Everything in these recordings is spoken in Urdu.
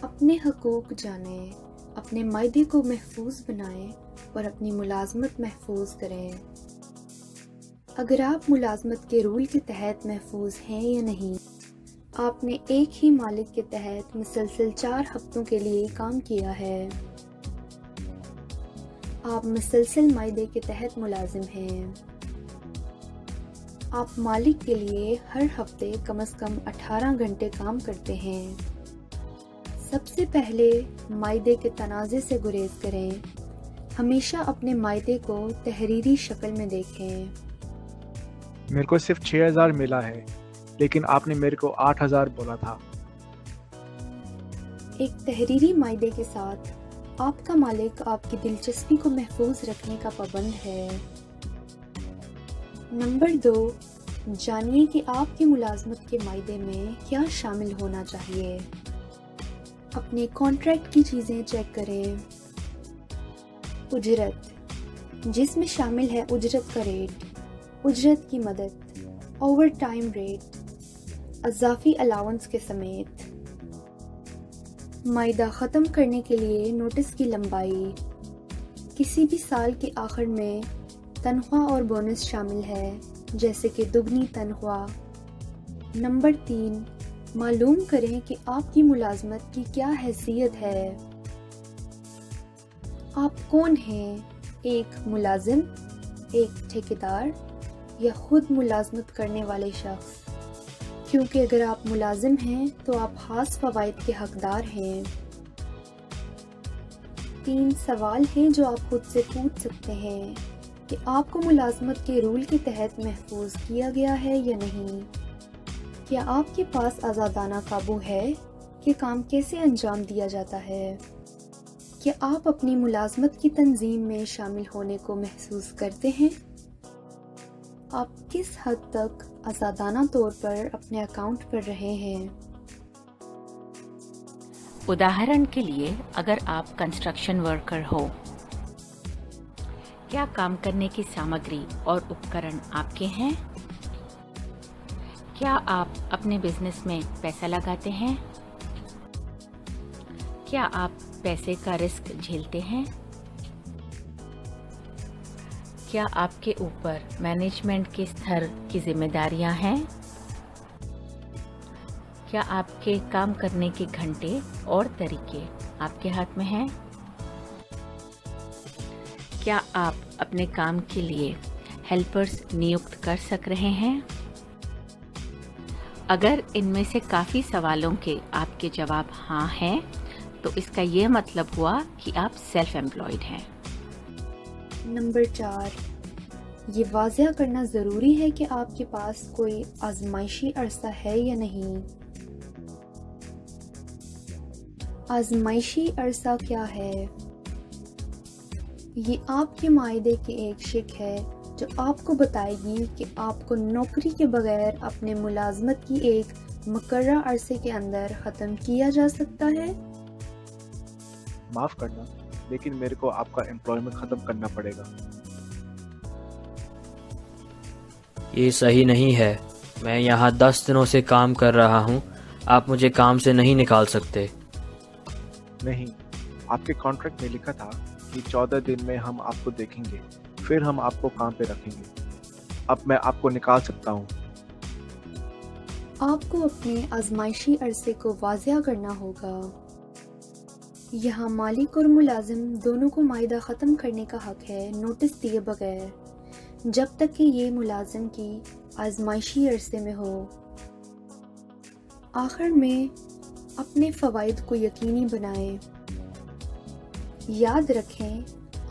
اپنے حقوق جانیں، اپنے معدے کو محفوظ بنائیں اور اپنی ملازمت محفوظ کریں۔ اگر آپ ملازمت کے رول کے تحت محفوظ ہیں یا نہیں، آپ نے ایک ہی مالک کے تحت مسلسل 4 ہفتوں کے لیے کام کیا ہے، آپ مسلسل معدے کے تحت ملازم ہیں، آپ مالک کے لیے ہر ہفتے کم از کم 18 گھنٹے کام کرتے ہیں۔ سب سے پہلے معدے کے تنازع سے گریز کریں۔ ہمیشہ اپنے معدے کو تحریری شکل میں دیکھیں۔ میرے کو صرف 6000 ملا ہے، لیکن آپ نے میرے کو 8000 بولا تھا۔ ایک تحریری معدے کے ساتھ آپ کا مالک آپ کی دلچسپی کو محفوظ رکھنے کا پابند ہے۔ نمبر 2، جانیے کہ آپ کی ملازمت کے معدے میں کیا شامل ہونا چاہیے۔ اپنے کانٹریکٹ کی چیزیں چیک کریں۔ اجرت، جس میں شامل ہے اجرت کا ریٹ، اجرت کی مدت، اوور ٹائم ریٹ، اضافی الاؤنس کے سمیت۔ معدہ ختم کرنے کے لیے نوٹس کی لمبائی۔ کسی بھی سال کے آخر میں تنخواہ اور بونس شامل ہے، جیسے کہ دگنی تنخواہ۔ نمبر 3، معلوم کریں کہ آپ کی ملازمت کی کیا حیثیت ہے۔ آپ کون ہیں؟ ایک ملازم، ایک ٹھیکیدار یا خود ملازمت کرنے والے شخص؟ کیونکہ اگر آپ ملازم ہیں تو آپ خاص فوائد کے حقدار ہیں۔ 3 سوال ہیں جو آپ خود سے پوچھ سکتے ہیں کہ آپ کو ملازمت کے رول کے تحت محفوظ کیا گیا ہے یا نہیں۔ کیا آپ کے پاس آزادانہ قابو ہے کہ کام کیسے انجام دیا جاتا ہے؟ کیا آپ اپنی ملازمت کی تنظیم میں شامل ہونے کو محسوس کرتے ہیں؟ آپ کس حد تک آزادانہ طور پر اپنے اکاؤنٹ پر رہے ہیں؟ اداہرن کے لیے، اگر آپ کنسٹرکشن ورکر ہو، کیا کام کرنے کی سامگری اور اپکرن آپ کے ہیں؟ کیا آپ اپنے بزنس میں پیسہ لگاتے ہیں؟ کیا آپ پیسے کا رسک جھیلتے ہیں؟ کیا آپ کے اوپر مینجمنٹ کے استر کی ذمہ داریاں ہیں؟ کیا آپ کے کام کرنے کے گھنٹے اور طریقے آپ کے ہاتھ میں ہیں؟ کیا آپ اپنے کام کے لیے ہیلپرز نیوکت کر سک رہے ہیں؟ اگر ان میں سے کافی سوالوں کے آپ کے جواب ہاں ہیں، تو اس کا یہ مطلب ہوا کہ آپ سیلف ایمپلائڈ ہیں۔ نمبر 4، یہ واضح کرنا ضروری ہے کہ آپ کے پاس کوئی آزمائشی عرصہ ہے یا نہیں۔ آزمائشی عرصہ کیا ہے؟ یہ آپ کے معاہدے کی ایک شق ہے جو آپ کو بتائے گی کہ آپ کو نوکری کے بغیر اپنے ملازمت کی ایک مقررہ عرصے کے اندر ختم کیا جا سکتا ہے۔ معاف کرنا، لیکن میرے کو آپ کا امپلائمنٹ ختم کرنا پڑے گا۔ یہ صحیح نہیں ہے، میں یہاں 10 دنوں سے کام کر رہا ہوں، آپ مجھے کام سے نہیں نکال سکتے۔ نہیں، آپ کے کانٹریکٹ میں لکھا تھا کہ 14 دن میں ہم آپ کو دیکھیں گے، پھر ہم آپ کو کام پہ رکھیں گے۔ اب میں آپ کو نکال سکتا ہوں۔ آپ کو اپنے آزمائشی عرصے کو واضح کرنا ہوگا۔ یہاں مالک اور ملازم دونوں کو معاہدہ ختم کرنے کا حق ہے، نوٹس دیے بغیر، جب تک کہ یہ ملازم کی آزمائشی عرصے میں ہو۔ آخر میں اپنے فوائد کو یقینی بنائیں۔ یاد رکھیں،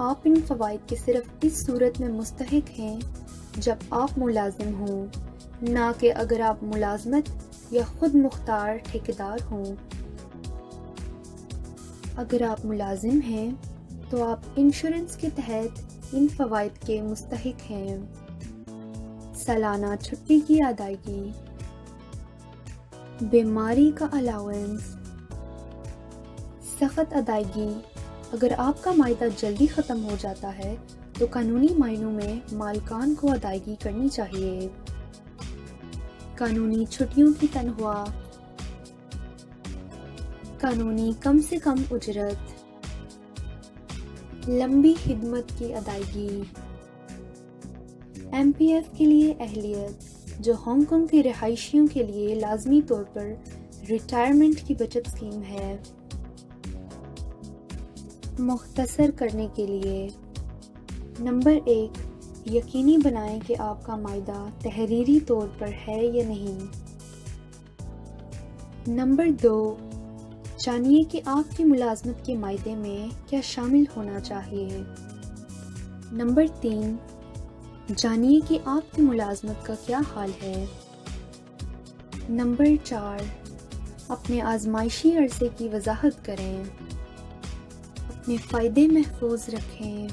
آپ ان فوائد کے صرف اس صورت میں مستحق ہیں جب آپ ملازم ہوں، نہ کہ اگر آپ ملازمت یا خود مختار ٹھیکیدار ہوں۔ اگر آپ ملازم ہیں تو آپ انشورنس کے تحت ان فوائد کے مستحق ہیں۔ سالانہ چھٹی کی ادائیگی، بیماری کا الاؤنس، سخت ادائیگی۔ اگر آپ کا معاہدہ جلدی ختم ہو جاتا ہے تو قانونی معنوں میں مالکان کو ادائیگی کرنی چاہیے۔ قانونی چھٹیوں کی تنخواہ، قانونی کم سے کم اجرت، لمبی خدمت کی ادائیگی، ایم پی ایف کے لیے اہلیت جو ہانگ کانگ کے رہائشیوں کے لیے لازمی طور پر ریٹائرمنٹ کی بچت اسکیم ہے۔ مختصر کرنے کے لیے، نمبر 1، یقینی بنائیں کہ آپ کا معاہدہ تحریری طور پر ہے یا نہیں۔ نمبر 2، جانیے کہ آپ کی ملازمت کے معاہدے میں کیا شامل ہونا چاہیے۔ نمبر 3، جانیے کہ آپ کی ملازمت کا کیا حال ہے۔ نمبر 4، اپنے آزمائشی عرصے کی وضاحت کریں۔ اپنے فائدے محفوظ رکھیں۔